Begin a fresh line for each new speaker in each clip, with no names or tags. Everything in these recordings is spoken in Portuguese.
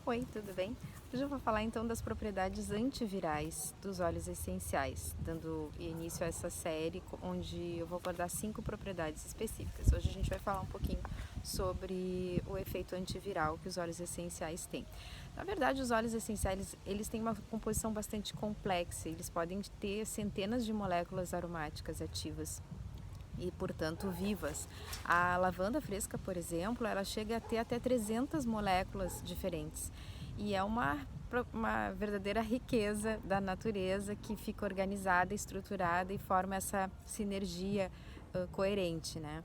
Oi, tudo bem? Hoje eu vou falar então das propriedades antivirais dos óleos essenciais, dando início a essa série onde eu vou abordar 5 propriedades específicas. Hoje a gente vai falar um pouquinho sobre o efeito antiviral que os óleos essenciais têm. Na verdade, os óleos essenciais, eles têm uma composição bastante complexa, eles podem ter centenas de moléculas aromáticas ativas e, portanto, vivas. A lavanda fresca, por exemplo, ela chega a ter até 300 moléculas diferentes. E é uma verdadeira riqueza da natureza que fica organizada, estruturada e forma essa sinergia coerente, né?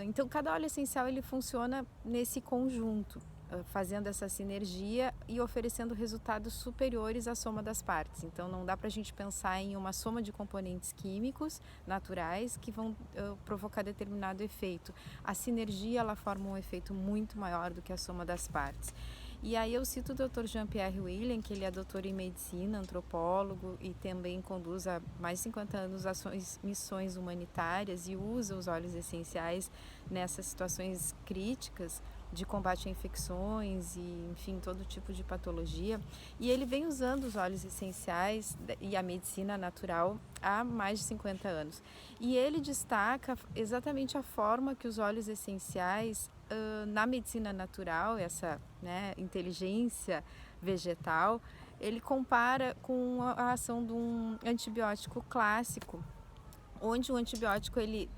Então, cada óleo essencial ele funciona nesse conjunto, fazendo essa sinergia e oferecendo resultados superiores à soma das partes. Então, não dá para a gente pensar em uma soma de componentes químicos naturais que vão provocar determinado efeito. A sinergia ela forma um efeito muito maior do que a soma das partes. E aí eu cito o Dr. Jean-Pierre William, que ele é doutor em medicina, antropólogo e também conduz há mais de 50 anos missões humanitárias e usa os óleos essenciais nessas situações críticas de combate a infecções e, enfim, todo tipo de patologia. E ele vem usando os óleos essenciais e a medicina natural há mais de 50 anos. E ele destaca exatamente a forma que os óleos essenciais na medicina natural, essa inteligência vegetal, ele compara com a ação de um antibiótico clássico, onde o antibiótico ele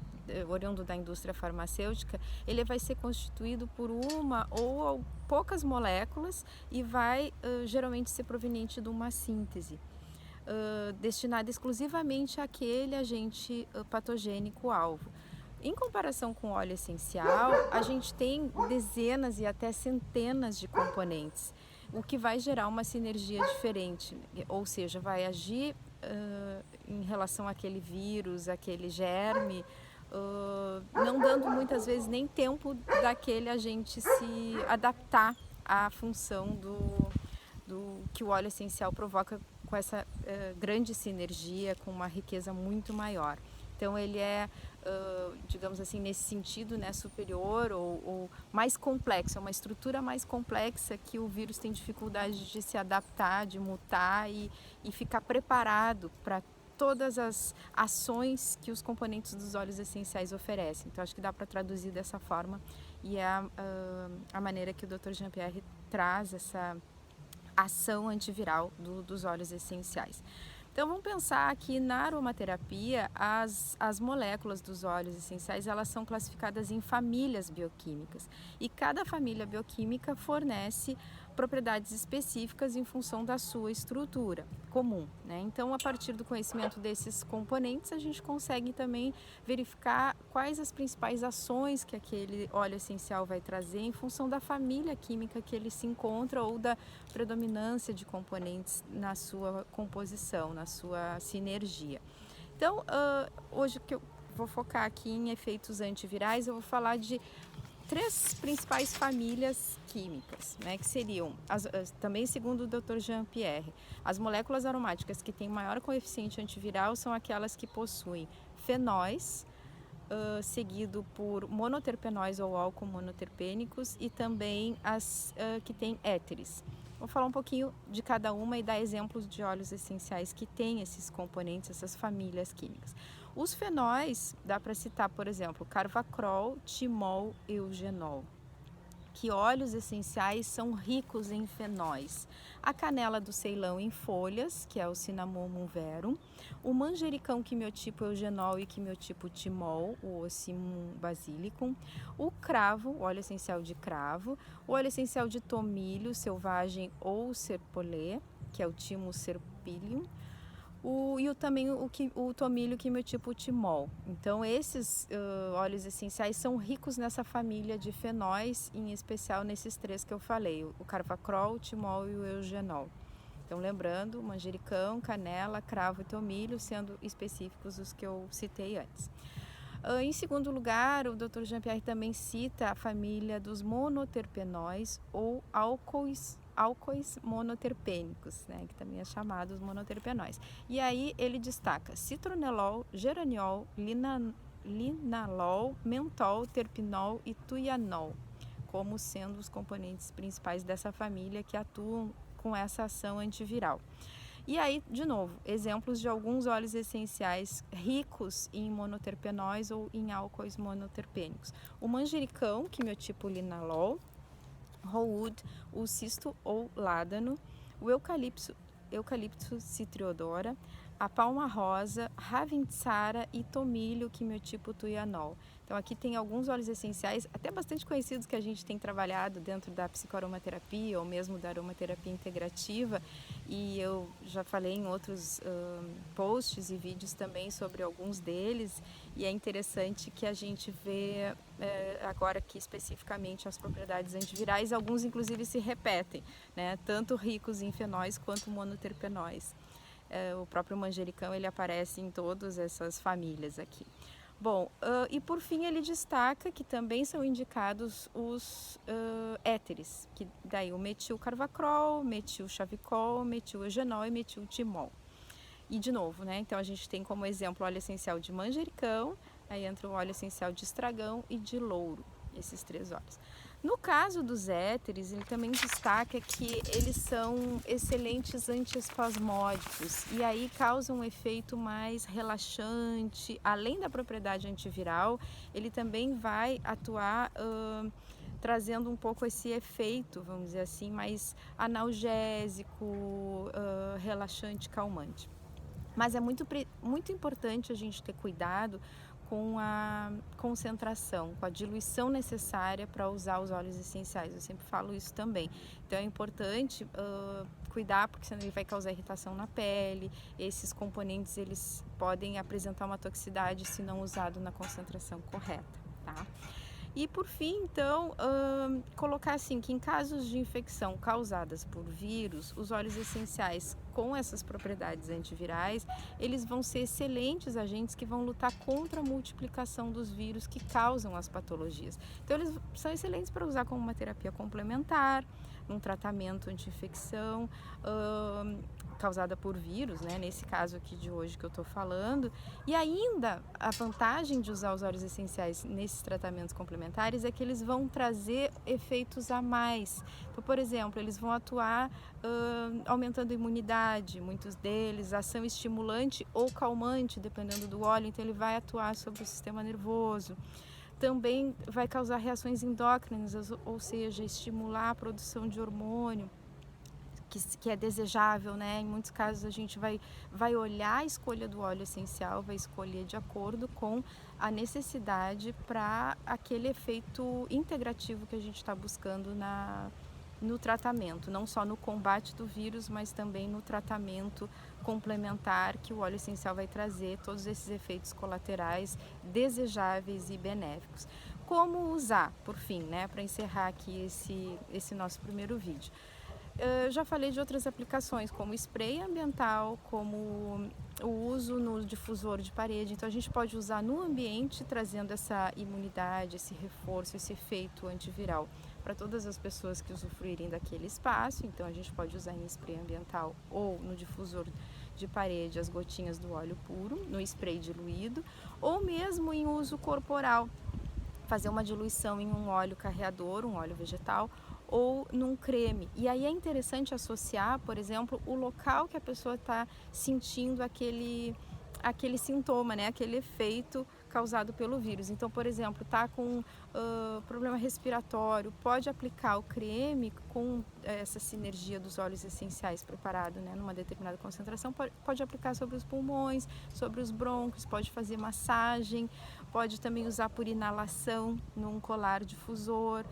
oriundo da indústria farmacêutica, ele vai ser constituído por uma ou poucas moléculas e vai geralmente ser proveniente de uma síntese. Destinada exclusivamente àquele agente patogênico alvo. Em comparação com o óleo essencial, a gente tem dezenas e até centenas de componentes, o que vai gerar uma sinergia diferente, ou seja, vai agir em relação àquele vírus, àquele germe, não dando muitas vezes nem tempo daquele agente se adaptar à função do que o óleo essencial provoca com essa grande sinergia, com uma riqueza muito maior. Então ele é, digamos assim, nesse sentido, né, superior ou mais complexo, é uma estrutura mais complexa que o vírus tem dificuldade de se adaptar, de mutar e ficar preparado para todas as ações que os componentes dos óleos essenciais oferecem. Então acho que dá para traduzir dessa forma e é a maneira que o Dr. Jean-Pierre traz essa ação antiviral dos óleos essenciais. Então vamos pensar que na aromaterapia as moléculas dos óleos essenciais elas são classificadas em famílias bioquímicas e cada família bioquímica fornece propriedades específicas em função da sua estrutura comum, né? Então, a partir do conhecimento desses componentes, a gente consegue também verificar quais as principais ações que aquele óleo essencial vai trazer em função da família química que ele se encontra ou da predominância de componentes na sua composição, na sua sinergia. Então, hoje que eu vou focar aqui em efeitos antivirais, eu vou falar de 3 principais famílias químicas, né, que seriam, também segundo o Dr. Jean-Pierre, as moléculas aromáticas que têm maior coeficiente antiviral são aquelas que possuem fenóis, seguido por monoterpenóis ou álcool monoterpênicos e também as que têm éteres. Vou falar um pouquinho de cada uma e dar exemplos de óleos essenciais que têm esses componentes, essas famílias químicas. Os fenóis, dá para citar, por exemplo, carvacrol, timol e eugenol. Que óleos essenciais são ricos em fenóis. A canela do Ceilão em folhas, que é o Cinnamomum verum, o manjericão quimiotipo eugenol e quimiotipo timol, o Ocimum basilicum, o cravo, o óleo essencial de cravo, o óleo essencial de tomilho selvagem ou serpolé, que é o Thymus serpylium, também o tomilho quimiotipo timol. Então esses óleos essenciais são ricos nessa família de fenóis, em especial nesses 3 que eu falei, o carvacrol, o timol e o eugenol. Então lembrando, manjericão, canela, cravo e tomilho, sendo específicos os que eu citei antes. Em segundo lugar, o Dr. Jean-Pierre também cita a família dos monoterpenóis ou álcoois monoterpênicos, né, que também é chamado os monoterpenóis. E aí ele destaca citronelol, geraniol, linalol, mentol, terpinol e tuianol como sendo os componentes principais dessa família que atuam com essa ação antiviral. E aí, de novo, exemplos de alguns óleos essenciais ricos em monoterpenóis ou em álcoois monoterpênicos. O manjericão, quimiotipo linalol, rowood, o cisto ou ládano, o eucalipto citriodora, a palma rosa, ravintsara e tomilho, quimiotipo tuianol. Então aqui tem alguns óleos essenciais, até bastante conhecidos, que a gente tem trabalhado dentro da psicoaromaterapia ou mesmo da aromaterapia integrativa, e eu já falei em outros posts e vídeos também sobre alguns deles, e é interessante que a gente vê agora aqui especificamente as propriedades antivirais, alguns inclusive se repetem, né? Tanto ricos em fenóis quanto monoterpenóis. O próprio manjericão, ele aparece em todas essas famílias aqui. Bom, e por fim ele destaca que também são indicados os éteres, que daí o metilcarvacrol, metilchavicol, metileugenol e metiltimol. E de novo, né, então a gente tem como exemplo o óleo essencial de manjericão, aí entra o óleo essencial de estragão e de louro, esses 3 óleos. No caso dos éteres, ele também destaca que eles são excelentes antiespasmódicos e aí causam um efeito mais relaxante. Além da propriedade antiviral, ele também vai atuar trazendo um pouco esse efeito, vamos dizer assim, mais analgésico, relaxante, calmante. Mas é muito importante a gente ter cuidado com a concentração, com a diluição necessária para usar os óleos essenciais. Eu sempre falo isso também. Então é importante cuidar, porque senão ele vai causar irritação na pele. Esses componentes, eles podem apresentar uma toxicidade se não usado na concentração correta, tá? E por fim, então, colocar assim que em casos de infecção causadas por vírus, os óleos essenciais com essas propriedades antivirais, eles vão ser excelentes agentes que vão lutar contra a multiplicação dos vírus que causam as patologias. Então, eles são excelentes para usar como uma terapia complementar, um tratamento anti-infecção, causada por vírus, né? Nesse caso aqui de hoje que eu estou falando. E ainda a vantagem de usar os óleos essenciais nesses tratamentos complementares é que eles vão trazer efeitos a mais. Então, por exemplo, eles vão atuar aumentando a imunidade, muitos deles, ação estimulante ou calmante, dependendo do óleo, então ele vai atuar sobre o sistema nervoso. Também vai causar reações endócrinas, ou seja, estimular a produção de hormônio, que é desejável, né? Em muitos casos a gente vai olhar a escolha do óleo essencial, vai escolher de acordo com a necessidade para aquele efeito integrativo que a gente está buscando no tratamento, não só no combate do vírus, mas também no tratamento complementar que o óleo essencial vai trazer todos esses efeitos colaterais desejáveis e benéficos. Como usar, por fim, né? Para encerrar aqui esse nosso primeiro vídeo. Eu já falei de outras aplicações, como spray ambiental, como o uso no difusor de parede. Então a gente pode usar no ambiente, trazendo essa imunidade, esse reforço, esse efeito antiviral para todas as pessoas que usufruírem daquele espaço. Então a gente pode usar em spray ambiental ou no difusor de parede as gotinhas do óleo puro, no spray diluído, ou mesmo em uso corporal, fazer uma diluição em um óleo carreador, um óleo vegetal, ou num creme. E aí é interessante associar, por exemplo, o local que a pessoa está sentindo aquele sintoma, né? Aquele efeito causado pelo vírus. Então, por exemplo, está com problema respiratório, pode aplicar o creme com essa sinergia dos óleos essenciais preparado, né, numa determinada concentração, pode aplicar sobre os pulmões, sobre os brônquios, pode fazer massagem, pode também usar por inalação num colar difusor.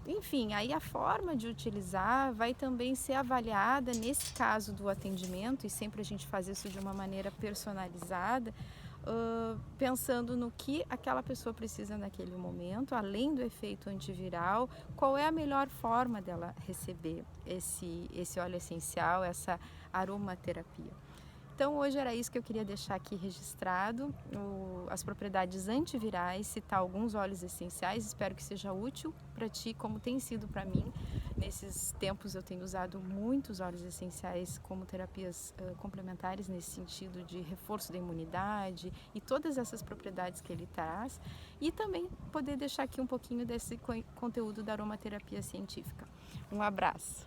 Enfim, aí a forma de utilizar vai também ser avaliada nesse caso do atendimento, e sempre a gente faz isso de uma maneira personalizada, pensando no que aquela pessoa precisa naquele momento, além do efeito antiviral, qual é a melhor forma dela receber esse óleo essencial, essa aromaterapia. Então hoje era isso que eu queria deixar aqui registrado, as propriedades antivirais, citar alguns óleos essenciais, espero que seja útil para ti, como tem sido para mim, Nesses tempos eu tenho usado muitos óleos essenciais como terapias complementares nesse sentido de reforço da imunidade e todas essas propriedades que ele traz, e também poder deixar aqui um pouquinho desse conteúdo da aromaterapia científica. Um abraço!